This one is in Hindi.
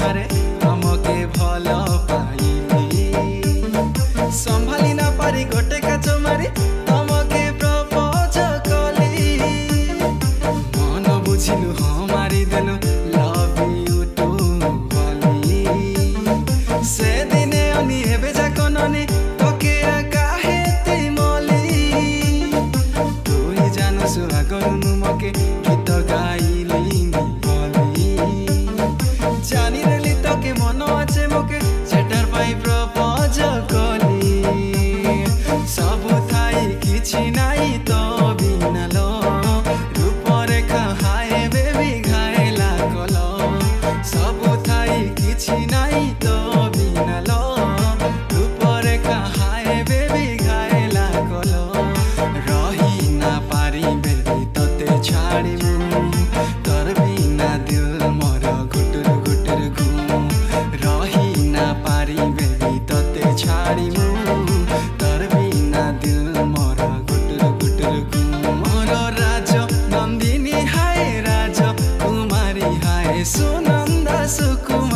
बाहरे तमके भल पाइली संभाली ना पारी गोटे काच मारी तमके प्रपोज कली मन बुझिलु हाँ मारी देलु लव यू टू बोली से दिने अनि हेबे जाको ननी तोके काहे तिमली तुई जानसु आगरु मके गीत गाइली जानी रेली तोके मन आछे मोके सेटार पाई प्रपोज कली सब थाई किछि नाई तो बिना लो रूपरेखा हाय बेबी घायला कलो सब थाई किछि नाई तो बिना लो रूपरेखा हाय बेबी घायला कलो रही ना पारी बेबी तोते छाड़िमु तोर बिना दिल मोर घुटुर घुटुर घुम रही ना पारी बेबी तोते छाड़िमु तोर बिना दिल मोर घुटुर घुटुर घुम मोर राज नंदिनी हाय राज कुमारी हाय सुनंदा सुकुमारी।